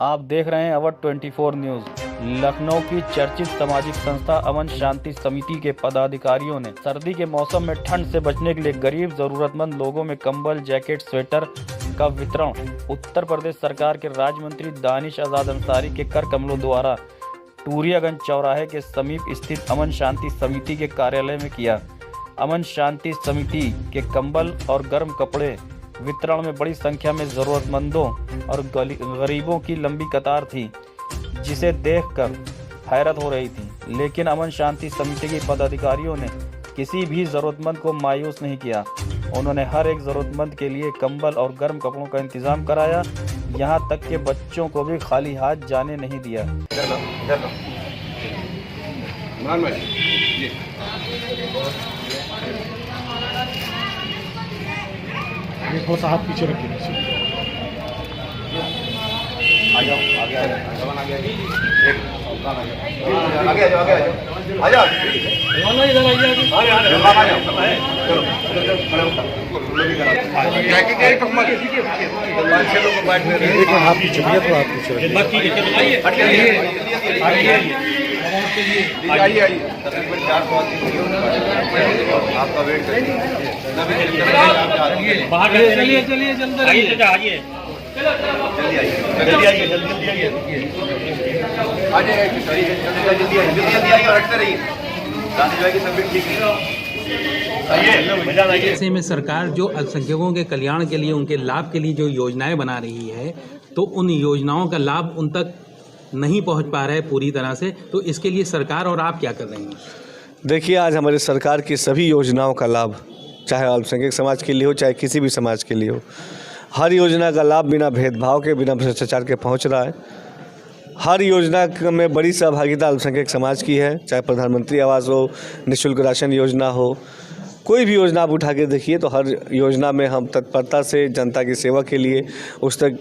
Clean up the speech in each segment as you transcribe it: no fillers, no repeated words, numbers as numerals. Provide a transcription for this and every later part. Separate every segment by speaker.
Speaker 1: आप देख रहे हैं अवध 24 न्यूज। लखनऊ की चर्चित सामाजिक संस्था अमन शांति समिति के पदाधिकारियों ने सर्दी के मौसम में ठंड से बचने के लिए गरीब जरूरतमंद लोगों में कंबल, जैकेट, स्वेटर का वितरण उत्तर प्रदेश सरकार के राज्य मंत्री दानिश आजाद अंसारी के कर कमलों द्वारा टूरियागंज चौराहे के समीप स्थित अमन शांति समिति के कार्यालय में किया। अमन शांति समिति के कंबल और गर्म कपड़े वितरण में बड़ी संख्या में जरूरतमंदों और गरीबों की लंबी कतार थी, जिसे देखकर हैरत हो रही थी। लेकिन अमन शांति समिति के पदाधिकारियों ने किसी भी जरूरतमंद को मायूस नहीं किया। उन्होंने हर एक जरूरतमंद के लिए कंबल और गर्म कपड़ों का इंतजाम कराया। यहाँ तक के बच्चों को भी खाली हाथ जाने नहीं दिया।
Speaker 2: थोड़ा सा हाथ पीछे रखिए।
Speaker 3: आ जाओ, आगे आ जाओ, आगे आ जाओ, आगे आ जाओ, आ जाओ, इधर आइए, चलो,
Speaker 2: एक हाथ पीछे भैया, थोड़ा हाथ पीछे
Speaker 3: आइए, तकरीबन 400 आपका वेट करिए।
Speaker 4: चलिए जल्दी आइए,
Speaker 3: जल्दी आइए, जल्दी आइए और हटते रहिए। दानिश भाई की तबीयत ठीक है।
Speaker 4: ऐसे में सरकार जो अल्पसंख्यकों के कल्याण के लिए, उनके लाभ के लिए जो योजनाएं बना रही है, तो उन योजनाओं का लाभ उन तक नहीं पहुंच पा रहा है पूरी तरह से। तो इसके लिए सरकार और आप क्या कर रहे हैं?
Speaker 5: देखिए, आज हमारी सरकार की सभी योजनाओं का लाभ, चाहे अल्पसंख्यक समाज के लिए हो, चाहे किसी भी समाज के लिए हो, हर योजना का लाभ बिना भेदभाव के, बिना भ्रष्टाचार के पहुंच रहा है। हर योजना में बड़ी सहभागिता अल्पसंख्यक समाज की है, चाहे प्रधानमंत्री आवास हो, निःशुल्क राशन योजना हो, कोई भी योजना आप उठा के देखिए तो हर योजना में हम तत्परता से जनता की सेवा के लिए उस तक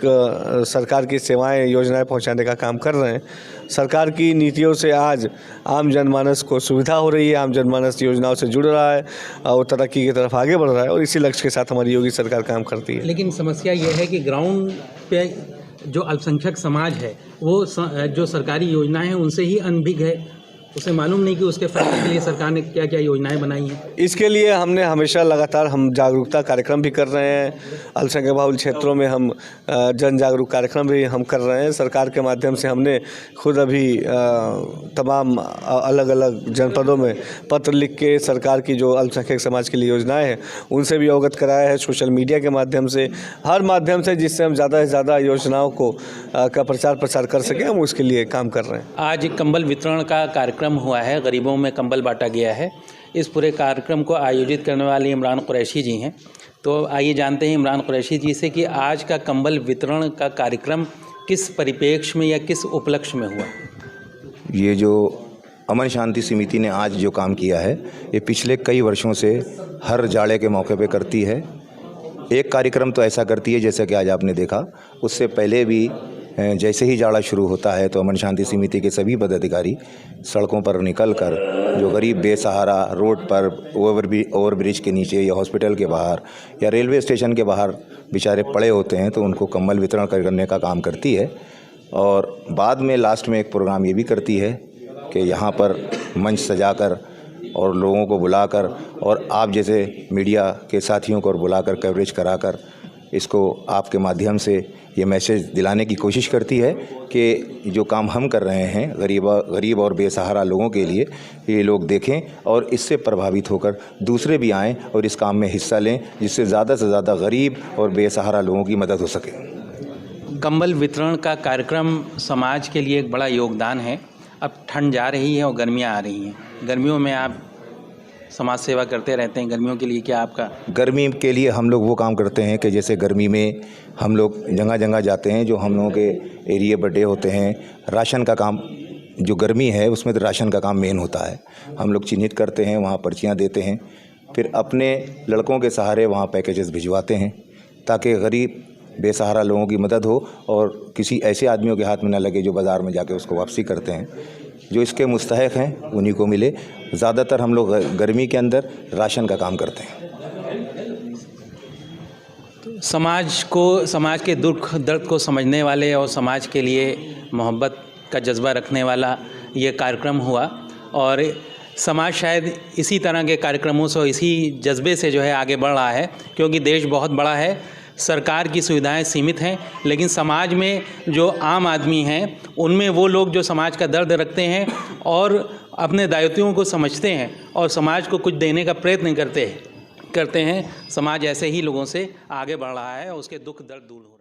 Speaker 5: सरकार की सेवाएं, योजनाएं पहुंचाने का काम कर रहे हैं। सरकार की नीतियों से आज आम जनमानस को सुविधा हो रही है, आम जनमानस योजनाओं से जुड़ रहा है और तरक्की की तरफ आगे बढ़ रहा है, और इसी लक्ष्य के साथ हमारी योगी सरकार काम करती है।
Speaker 4: लेकिन समस्या ये है कि ग्राउंड पे जो अल्पसंख्यक समाज है वो जो सरकारी योजनाएं हैं उनसे ही अनभिज्ञ है। उसे मालूम नहीं कि उसके फायदे के लिए सरकार ने क्या क्या योजनाएं बनाई हैं।
Speaker 5: इसके लिए हमने हमेशा लगातार हम जागरूकता कार्यक्रम भी कर रहे हैं। अल्पसंख्यक बहुल क्षेत्रों में हम जन जागरूक कार्यक्रम भी हम कर रहे हैं। सरकार के माध्यम से हमने खुद अभी तमाम अलग अलग जनपदों में पत्र लिख के सरकार की जो अल्पसंख्यक समाज के लिए योजनाएं हैं उनसे भी अवगत कराया है, सोशल मीडिया के माध्यम से, हर माध्यम से, जिससे हम ज़्यादा से ज़्यादा योजनाओं को का प्रचार प्रसार कर सकें, हम उसके लिए काम कर रहे हैं।
Speaker 4: आज कंबल वितरण का कार्यक्रम हुआ है, गरीबों में कंबल बांटा गया है। इस पूरे कार्यक्रम को आयोजित करने वाले इमरान कुरैशी जी हैं। तो आइए जानते हैं इमरान कुरैशी जी से कि आज का कंबल वितरण का कार्यक्रम किस परिप्रेक्ष्य में या किस उपलक्ष्य में हुआ?
Speaker 6: ये जो अमन शांति समिति ने आज जो काम किया है, ये पिछले कई वर्षों से हर जाड़े के मौके पे करती है। एक कार्यक्रम तो ऐसा करती है जैसा कि आज आपने देखा, उससे पहले भी जैसे ही जाड़ा शुरू होता है तो अमन शांति समिति के सभी पदाधिकारी सड़कों पर निकलकर जो गरीब बेसहारा रोड पर, ओवरब्रिज के नीचे या हॉस्पिटल के बाहर या रेलवे स्टेशन के बाहर बेचारे पड़े होते हैं, तो उनको कंबल वितरण करने का काम करती है। और बाद में लास्ट में एक प्रोग्राम ये भी करती है कि यहाँ पर मंच सजाकर और लोगों को बुलाकर और आप जैसे मीडिया के साथियों को बुलाकर कवरेज कराकर इसको आपके माध्यम से ये मैसेज दिलाने की कोशिश करती है कि जो काम हम कर रहे हैं गरीब और बेसहारा लोगों के लिए, ये लोग देखें और इससे प्रभावित होकर दूसरे भी आएं और इस काम में हिस्सा लें, जिससे ज़्यादा से ज़्यादा गरीब और बेसहारा लोगों की मदद हो सके।
Speaker 4: कंबल वितरण का कार्यक्रम समाज के लिए एक बड़ा योगदान है। अब ठंड जा रही है और गर्मियाँ आ रही हैं। गर्मियों में आप समाज सेवा करते रहते हैं, गर्मियों के लिए क्या आपका?
Speaker 6: गर्मी के लिए हम लोग वो काम करते हैं कि जैसे गर्मी में हम लोग जगह जगह जाते हैं, जो हम लोगों के एरिया बड़े होते हैं, राशन का काम, जो गर्मी है उसमें तो राशन का काम मेन होता है। हम लोग चिन्हित करते हैं, वहाँ पर्चियाँ देते हैं, फिर अपने लड़कों के सहारे वहाँ पैकेजेस भिजवाते हैं ताकि गरीब बेसहारा लोगों की मदद हो और किसी ऐसे आदमियों के हाथ में न लगे जो बाज़ार में जाके उसको वापसी करते हैं। जो इसके मुस्तहक हैं उन्हीं को मिले। ज़्यादातर हम लोग गर्मी के अंदर राशन का काम करते हैं।
Speaker 4: समाज के दुख दर्द को समझने वाले और समाज के लिए मोहब्बत का जज्बा रखने वाला ये कार्यक्रम हुआ। और समाज शायद इसी तरह के कार्यक्रमों से, इसी जज्बे से जो है आगे बढ़ रहा है, क्योंकि देश बहुत बड़ा है, सरकार की सुविधाएं सीमित हैं, लेकिन समाज में जो आम आदमी हैं उनमें वो लोग जो समाज का दर्द रखते हैं और अपने दायित्वों को समझते हैं और समाज को कुछ देने का प्रयत्न करते हैं, समाज ऐसे ही लोगों से आगे बढ़ रहा है और उसके दुख दर्द दूर हो रहे हैं।